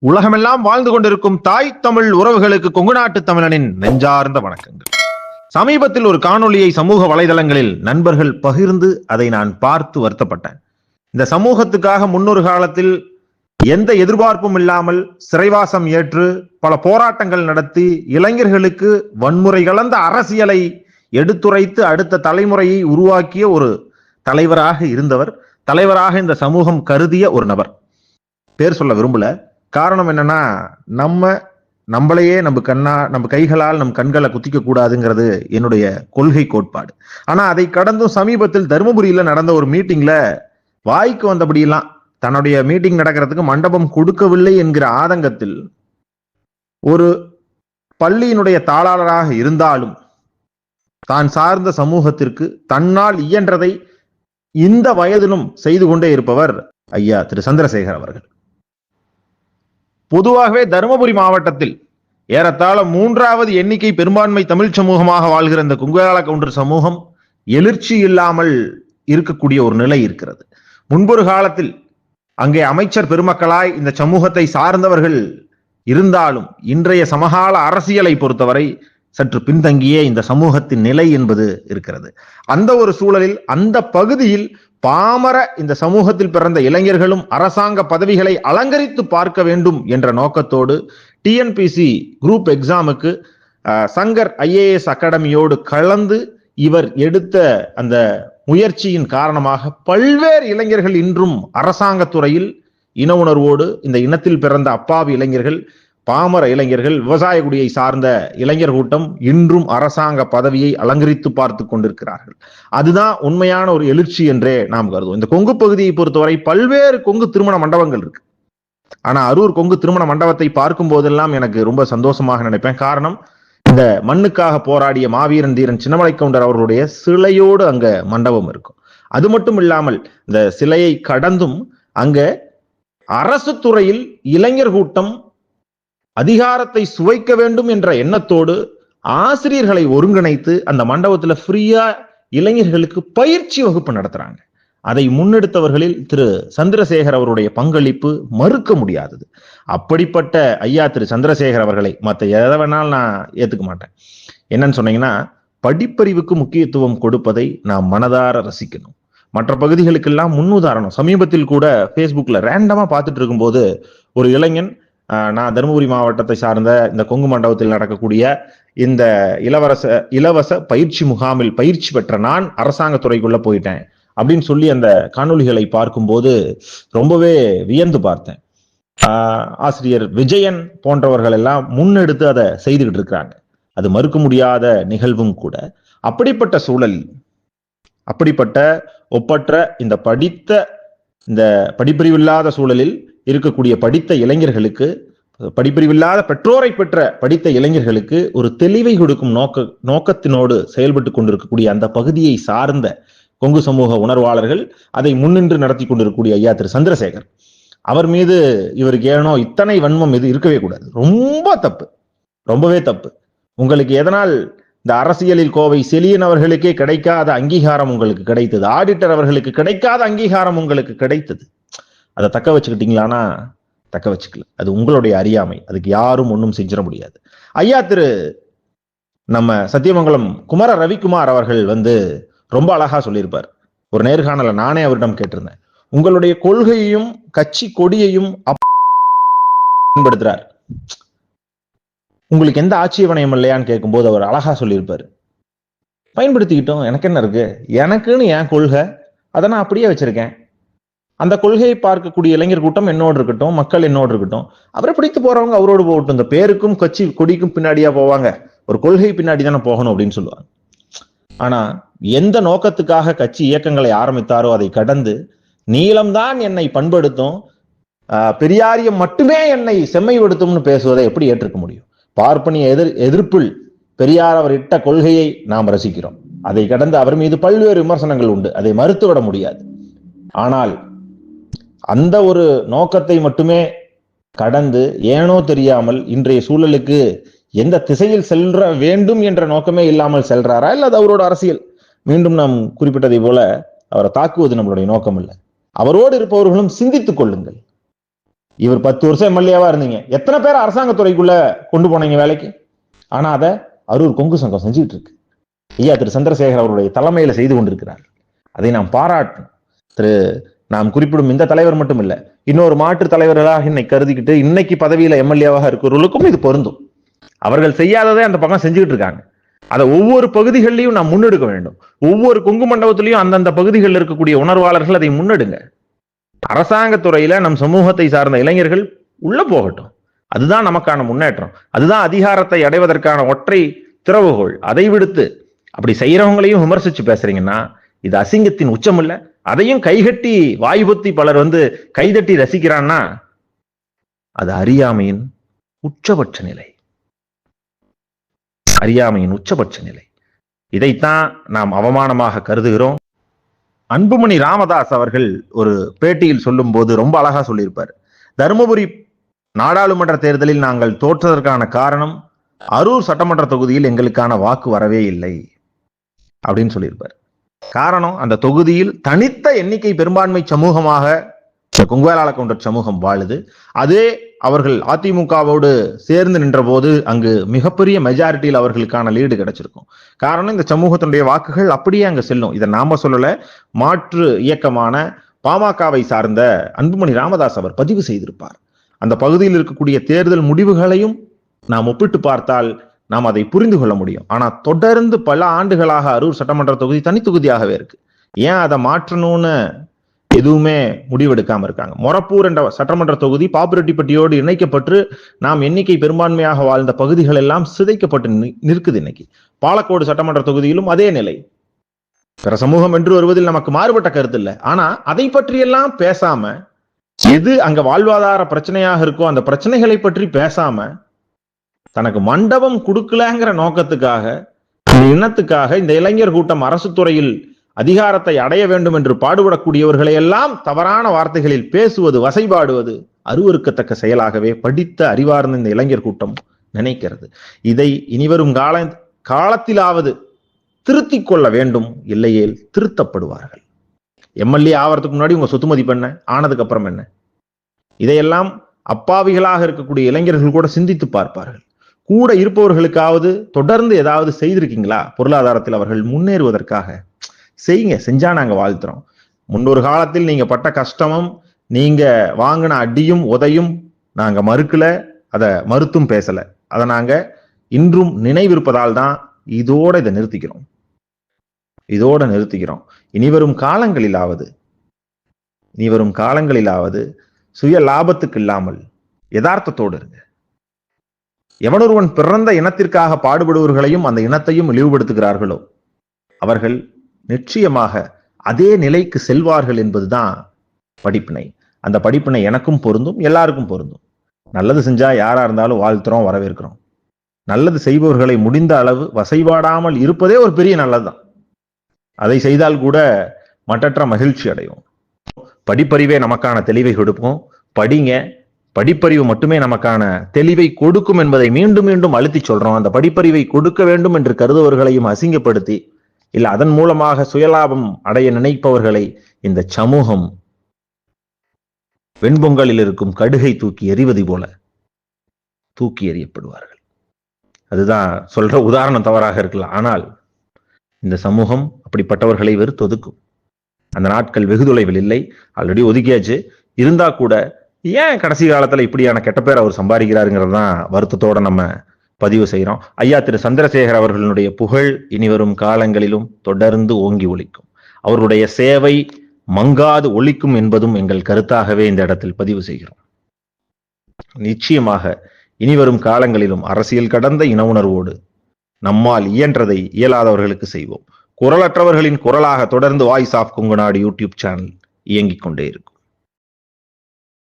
உலகமெல்லாம் வாழ்ந்து கொண்டிருக்கும் தாய் தமிழ் உறவுகளுக்கு கொங்கு நாட்டு தமிழனின் நெஞ்சார்ந்த வணக்கங்கள். சமீபத்தில் ஒரு காணொளியை சமூக வலைதளங்களில் நண்பர்கள் பகிர்ந்து அதை நான் பார்த்து வருத்தப்பட்டேன். இந்த சமூகத்துக்காக முன்னொரு காலத்தில் எந்த எதிர்பார்ப்பும் இல்லாமல் சிறைவாசம் ஏற்று பல போராட்டங்கள் நடத்தி இளைஞர்களுக்கு வன்முறை கலந்த அரசியலை எடுத்துரைத்து அடுத்த தலைமுறையை உருவாக்கிய ஒரு தலைவராக இருந்தவர், தலைவராக இந்த சமூகம் கருதிய ஒரு நபர். பேர் சொல்ல விரும்பல. காரணம் என்னன்னா, நம்மளையே நம்ம கைகளால் நம் கண்களை குத்திக்க கூடாதுங்கிறது என்னுடைய கொள்கை கோட்பாடு. ஆனா அதை கடந்தும் சமீபத்தில் தருமபுரியில நடந்த ஒரு மீட்டிங்ல வாய்க்கு வந்தபடியெல்லாம் தன்னுடைய மீட்டிங் நடக்கிறதுக்கு மண்டபம் கொடுக்கவில்லை என்கிற ஆதங்கத்தில் ஒரு பள்ளியினுடைய தாளாளராக இருந்தாலும் தான் சார்ந்த சமூகத்திற்கு தன்னால் இயன்றதை இந்த வயதிலும் செய்து கொண்டே இருப்பவர் ஐயா திரு சந்திரசேகர் அவர்கள். பொதுவாகவே தருமபுரி மாவட்டத்தில் ஏறத்தாழ 3வது எண்ணிக்கை பெரும்பான்மை தமிழ் சமூகமாக வாழ்கிற இந்த குங்குவேல கவுண்டர் சமூகம் எழுச்சி இல்லாமல் இருக்கக்கூடிய ஒரு நிலை இருக்கிறது. முன்பொரு காலத்தில் அங்கே அமைச்சர் பெருமக்களாய் இந்த சமூகத்தை சார்ந்தவர்கள் இருந்தாலும் இன்றைய சமகால அரசியலை பொறுத்தவரை சற்று பின்தங்கிய இந்த சமூகத்தின் நிலை என்பது இருக்கிறது. அந்த ஒரு சூழலில் அந்த பகுதியில் பாமர இந்த சமூகத்தில் பிறந்த இளைஞர்களும் அரசாங்க பதவிகளை அலங்கரித்து பார்க்க வேண்டும் என்ற நோக்கத்தோடு டிஎன்பிசி குரூப் எக்ஸாமுக்கு சங்கர் ஐஏஎஸ் அகாடமியோடு கலந்து இவர் எடுத்த அந்த முயற்சியின் காரணமாக பல்வேறு இளைஞர்கள் இன்றும் அரசாங்க துறையில் இன உணர்வோடு இந்த இனத்தில் பிறந்த அப்பாவி இளைஞர்கள், பாமர இளைஞர்கள், விவசாய குடியை சார்ந்த இளைஞர் கூட்டம் இன்றும் அரசாங்க பதவியை அலங்கரித்து பார்த்து கொண்டிருக்கிறார்கள். அதுதான் உண்மையான ஒரு எழுச்சி என்றே நாம் கருதுவோம். இந்த கொங்கு பகுதியை பொறுத்தவரை பல்வேறு கொங்கு திருமண மண்டபங்கள் இருக்கு. ஆனா அரூர் கொங்கு திருமண மண்டபத்தை பார்க்கும் போதெல்லாம் எனக்கு ரொம்ப சந்தோஷமாக நினைப்பேன். காரணம், இந்த மண்ணுக்காக போராடிய மாவீரன் தீரன் சின்னமலை கவுண்டர் அவர்களுடைய சிலையோடு அங்க மண்டபம் இருக்கும். அது மட்டும் இல்லாமல் இந்த சிலையை கடந்தும் அங்க அரசு துறையில் இளைஞர் கூட்டம் அதிகாரத்தை சுவைக்க வேண்டும் என்ற எண்ணத்தோடு ஆசிரியர்களை ஒருங்கிணைத்து அந்த மண்டபத்துல ஃப்ரீயா இளைஞர்களுக்கு பயிற்சி வகுப்பு நடத்துறாங்க. அதை முன்னெடுத்தவர்களில் திரு சந்திரசேகர் அவருடைய பங்களிப்பு மறுக்க முடியாதது. அப்படிப்பட்ட ஐயா திரு சந்திரசேகர் அவர்களை மற்ற எதை வேணாலும் நான் ஏத்துக்க மாட்டேன். என்னன்னு சொன்னீங்கன்னா, படிப்பறிவுக்கு முக்கியத்துவம் கொடுப்பதை நாம் மனதார ரசிக்கணும். மற்ற பகுதிகளுக்கெல்லாம் முன்னுதாரணம். சமீபத்தில் கூட பேஸ்புக்ல ரேண்டமா பார்த்துட்டு இருக்கும்போது ஒரு இளைஞன், நான் தருமபுரி மாவட்டத்தை சார்ந்த இந்த கொங்கு மண்டபத்தில் நடக்கக்கூடிய இந்த இலவச பயிற்சி முகாமில் பயிற்சி பெற்ற நான் அரசாங்க துறைக்குள்ள போயிட்டேன் அப்படின்னு சொல்லி அந்த காணொளிகளை பார்க்கும்போது ரொம்பவே வியந்து பார்த்தேன். ஆசிரியர் விஜயன் போன்றவர்கள் எல்லாம் முன்னெடுத்து அதை செய்துகிட்டு இருக்கிறாங்க. அது மறுக்க முடியாத நிகழ்வும் கூட. அப்படிப்பட்ட சூழலில், அப்படிப்பட்ட ஒப்பற்ற இந்த படிப்பறிவில்லாத சூழலில் இருக்கக்கூடிய படித்த இளைஞர்களுக்கு, படிப்பறிவில்லாத பெற்றோரை பெற்ற படித்த இளைஞர்களுக்கு ஒரு தெளிவை கொடுக்கும் நோக்கத்தினோடு செயல்பட்டு கொண்டிருக்கக்கூடிய அந்த பகுதியை சார்ந்த கொங்கு சமூக உணர்வாளர்கள் அதை முன்னின்று நடத்தி கொண்டிருக்கக்கூடிய ஐயா திரு சந்திரசேகர் அவர் மீது இவருக்கு ஏனோ இத்தனை வன்மம் இது இருக்கவே கூடாது. ரொம்ப தப்பு, ரொம்பவே தப்பு. உங்களுக்கு எதனால் இந்த அரசியலில் கோவை செலியன் அவர்களுக்கே கிடைக்காத அங்கீகாரம் உங்களுக்கு கிடைத்தது, ஆடிட்டர் அவர்களுக்கு கிடைக்காத அங்கீகாரம் உங்களுக்கு கிடைத்தது, அதை தக்க வச்சுக்கிட்டீங்களானா தக்க வச்சுக்கல. அது உங்களுடைய அறியாமை. அதுக்கு யாரும் ஒன்றும் செஞ்சிட முடியாது. ஐயா திரு நம்ம சத்தியமங்கலம் குமர ரவிக்குமார் அவர்கள் ரொம்ப அழகா சொல்லியிருப்பார். ஒரு நேர்காணல நானே அவரிடம் கேட்டிருந்தேன், உங்களுடைய கொள்கையையும் கட்சி கொடியையும் பயன்படுத்துறார், உங்களுக்கு எந்த ஆட்சேபனையும் இல்லையான்னு கேட்கும்போது அவர் அழகா சொல்லியிருப்பாரு, பயன்படுத்திக்கிட்டோம், எனக்கு என்ன இருக்கு, எனக்குன்னு என் கொள்கை, அதை நான் அப்படியே வச்சிருக்கேன். அந்த கொள்கையை பார்க்கக்கூடிய இளைஞர் கூட்டம் என்னோடு இருக்கட்டும், மக்கள் என்னோடு இருக்கட்டும், அவரை பிடித்து போறவங்க அவரோடு போகட்டும். இந்த பேருக்கும் கட்சி கொடிக்கும் பின்னாடியா போவாங்க, ஒரு கொள்கை பின்னாடி தானே போகணும் அப்படின்னு சொல்லுவாங்க. ஆனா எந்த நோக்கத்துக்காக கட்சி இயக்கங்களை ஆரம்பித்தாரோ அதை கடந்து நீளம்தான் என்னை பண்படுத்தும், பெரியாரியம் மட்டுமே என்னை செம்மைப்படுத்தும்னு பேசுவதை எப்படி ஏற்றுக்க முடியும்? பார்ப்பனிய எதிர்ப்பில் பெரியார் அவர் இட்ட கொள்கையை நாம் ரசிக்கிறோம். அதை கடந்து அவர் மீது பல்வேறு விமர்சனங்கள் உண்டு, அதை மறுத்துவிட முடியாது. ஆனால் அந்த ஒரு நோக்கத்தை மட்டுமே கடந்து ஏனோ தெரியாமல் இன்றைய சூழலுக்கு எந்த திசையில் செல்ற வேண்டும் என்ற நோக்கமே இல்லாமல் செல்றாரா, இல்ல அது அவரோட அரசியல்? மீண்டும் நாம் குறிப்பிட்டதை போல அவரை தாக்குவது நம்மளுடைய நோக்கம் இல்லை. அவரோடு இருப்பவர்களும் சிந்தித்துக் கொள்ளுங்கள். இவர் 10 வருஷம் எம்எல்ஏவா இருந்தீங்க, எத்தனை பேர் அரசாங்கத்துறைக்குள்ள கொண்டு போனீங்க வேலைக்கு? ஆனா அதை அரூர் கொங்கு சங்கம் செஞ்சுட்டு இருக்கு. ஐயா திரு சந்திரசேகர் அவருடைய தலைமையில செய்து கொண்டிருக்கிறார். அதை நாம் பாராட்டணும். நாம் குறிப்பிடும் இந்த தலைவர் மட்டும் இல்ல, இன்னொரு மாற்று தலைவர்களாக இன்னைக்கு கருதிக்கிட்டு இன்னைக்கு பதவியில எம்எல்ஏவாக இருக்கிறவர்களுக்கும் இது பொருந்தும். அவர்கள் செய்யாததை அந்த பக்கம் செஞ்சுக்கிட்டு இருக்காங்க. அதை ஒவ்வொரு பகுதிகளிலையும் நாம் முன்னெடுக்க வேண்டும். ஒவ்வொரு கொங்கு மண்டபத்திலையும் அந்தந்த பகுதிகளில் இருக்கக்கூடிய உணர்வாளர்கள் அதை முன்னெடுங்க. அரசாங்கத்துறையில நம் சமூகத்தை சார்ந்த இளைஞர்கள் உள்ள போகட்டும். அதுதான் நமக்கான முன்னேற்றம். அதுதான் அதிகாரத்தை அடைவதற்கான ஒற்றை திறவுகோள். அதை விடுத்து அப்படி செய்யறவங்களையும் விமர்சிச்சு பேசுறீங்கன்னா இது அசிங்கத்தின் உச்சம் இல்ல? அதையும் கைகட்டி வாய்புத்தி பலர் கைதட்டி ரசிக்கிறான்னா அது அறியாமையின் உச்சபட்ச நிலை. அறியாமையின் உச்சபட்ச நிலை. இதைத்தான் நாம் அவமானமாக கருதுகிறோம். அன்புமணி ராமதாஸ் அவர்கள் ஒரு பேட்டியில் சொல்லும் போது ரொம்ப அழகா சொல்லியிருப்பார். தருமபுரி நாடாளுமன்ற தேர்தலில் நாங்கள் தோற்றதற்கான காரணம் அரூர் சட்டமன்ற தொகுதியில் எங்களுக்கான வாக்கு வரவே இல்லை அப்படின்னு சொல்லியிருப்பார். காரணம், அந்த தொகுதியில் தனித்த எண்ணிக்கை பெரும்பான்மை சமூகமாக கொங்கு வேளாள கவுண்டர் சமூகம் வாழுது. அதே அவர்கள் அதிமுகவோடு சேர்ந்து நின்ற போது அங்கு மிகப்பெரிய மெஜாரிட்டியில் அவர்களுக்கான லீடு கிடைச்சிருக்கும். காரணம், இந்த சமூகத்தினுடைய வாக்குகள் அப்படியே அங்க செல்லும். இதை நாம சொல்லல, மாற்று இயக்கமான பாமகவை சார்ந்த அன்புமணி ராமதாஸ் அவர் பதிவு செய்திருப்பார். அந்த பகுதியில் இருக்கக்கூடிய தேர்தல் முடிவுகளையும் நாம் ஒப்பிட்டு பார்த்தால் நாம் அதை புரிந்து கொள்ள முடியும். ஆனா தொடர்ந்து பல ஆண்டுகளாக அரூர் சட்டமன்ற தொகுதி தனி தொகுதியாகவே இருக்கு. ஏன் அதை மாற்றணும்னு எதுவுமே முடிவெடுக்காம இருக்காங்க. மொரப்பூர் என்ற சட்டமன்ற தொகுதி பாப்புரெட்டிப்பட்டியோடு இணைக்கப்பட்டு நாம் எண்ணிக்கை பெரும்பான்மையாக வாழ்ந்த பகுதிகள் எல்லாம் சிதைக்கப்பட்டு நிற்குது. இன்னைக்கு பாலக்கோடு சட்டமன்ற தொகுதியிலும் அதே நிலை. பிற சமூகம் என்று வருவதில் நமக்கு மாறுபட்ட கருத்து இல்லை. ஆனா அதை பற்றியெல்லாம் பேசாம, எது அங்க வாழ்வாதார பிரச்சனையாக இருக்கோ அந்த பிரச்சனைகளை பற்றி பேசாம, தனக்கு மண்டபம் கொடுக்கலங்கிற நோக்கத்துக்காக, இந்த இனத்துக்காக இந்த இளைஞர் கூட்டம் அரசு துறையில் அதிகாரத்தை அடைய வேண்டும் என்று பாடுபடக்கூடியவர்களை எல்லாம் தவறான வார்த்தைகளில் பேசுவது, வசைபாடுவது அருவருக்கத்தக்க செயலாகவே படித்த அறிவார்ந்த இந்த இளைஞர் கூட்டம் நினைக்கிறது. இதை இனிவரும் காலத்திலாவது திருத்திக் கொள்ள வேண்டும், இல்லையேல் திருத்தப்படுவார்கள். எம்எல்ஏ ஆவறதுக்கு முன்னாடி உங்க சொத்து மதிப்பு என்ன, ஆனதுக்கு அப்புறம் என்ன? இதையெல்லாம் அப்பாவிகளாக இருக்கக்கூடிய இளைஞர்கள் கூட சிந்தித்து பார்ப்பார்கள். கூட இருப்பவர்களுக்காவது தொடர்ந்து ஏதாவது செய்திருக்கீங்களா? பொருளாதாரத்தில் அவர்கள் முன்னேறுவதற்காக செய்யுங்க. செஞ்சா நாங்க வாழ்த்துறோம். முன்னொரு காலத்தில் நீங்க பட்ட கஷ்டமும் நீங்க வாங்கின அடியும் உதையும் நாங்க மறுக்கல, அதை மறுத்தும் பேசல. அதை நாங்க இன்றும் நினைவிருப்பதால் தான் இதை நிறுத்திக்கிறோம். இனிவரும் காலங்களிலாவது சுய லாபத்துக்கு இல்லாமல் யதார்த்தத்தோடு இருங்க. எவனொருவன் பிறந்த இனத்திற்காக பாடுபடுவர்களையும் அந்த இனத்தையும் இழிவுபடுத்துகிறார்களோ அவர்கள் நிச்சயமாக அதே நிலைக்கு செல்வார்கள் என்பதுதான் படிப்பினை. அந்த படிப்பினை எனக்கும் பொருந்தும், எல்லாருக்கும் பொருந்தும். நல்லது செஞ்சா யாரா இருந்தாலும் வாழ்த்துறோம், வரவேற்கிறோம். நல்லது செய்பவர்களை முடிந்த அளவு வசைபாடாமல் இருப்பதே ஒரு பெரிய நல்லதுதான். அதை செய்தால் கூட மற்றற்ற மகிழ்ச்சி அடையும். படிப்பறிவே நமக்கான தெளிவை கொடுப்போம். படிங்க. படிப்பறிவு மட்டுமே நமக்கான தெளிவை கொடுக்கும் என்பதை மீண்டும் மீண்டும் அழுத்தி சொல்றோம். அந்த படிப்பறிவை கொடுக்க வேண்டும் என்று கருதுவர்களையும் அசிங்கப்படுத்தி, இல்ல அதன் மூலமாக சுயலாபம் அடைய நினைப்பவர்களை இந்த சமூகம் வெண்பொங்கலில் இருக்கும் கடுகை தூக்கி எறிவது போல தூக்கி எறியப்படுவார்கள். அதுதான் சொல்ற உதாரணம் தவறாக இருக்கலாம். ஆனால் இந்த சமூகம் அப்படிப்பட்டவர்களை வெறுத்தொதுக்கும். அந்த நாட்கள் வெகு தொலைவில் இல்லை, ஆல்ரெடி ஒதுக்கியாச்சு. இருந்தா கூட ஏன் கடைசி காலத்துல இப்படியான கெட்ட பேர் அவர் சம்பாதிக்கிறாருங்கிறது தான் வருத்தத்தோட நம்ம பதிவு செய்யறோம். ஐயா திரு சந்திரசேகர் அவர்களுடைய புகழ் இனிவரும் காலங்களிலும் தொடர்ந்து ஓங்கி ஒலிக்கும். அவருடைய சேவை மங்காது ஒலிக்கும் என்பதும் எங்கள் கருத்தாகவே இந்த இடத்தில் பதிவு செய்கிறோம். நிச்சயமாக இனிவரும் காலங்களிலும் அரசியல் கடந்த இன உணர்வோடு நம்மால் இயன்றதை இயலாதவர்களுக்கு செய்வோம். குரலற்றவர்களின் குரலாக தொடர்ந்து வாய்ஸ் ஆஃப் கொங்கு நாடு யூடியூப் சேனல் இயங்கிக் கொண்டே இருக்கும்.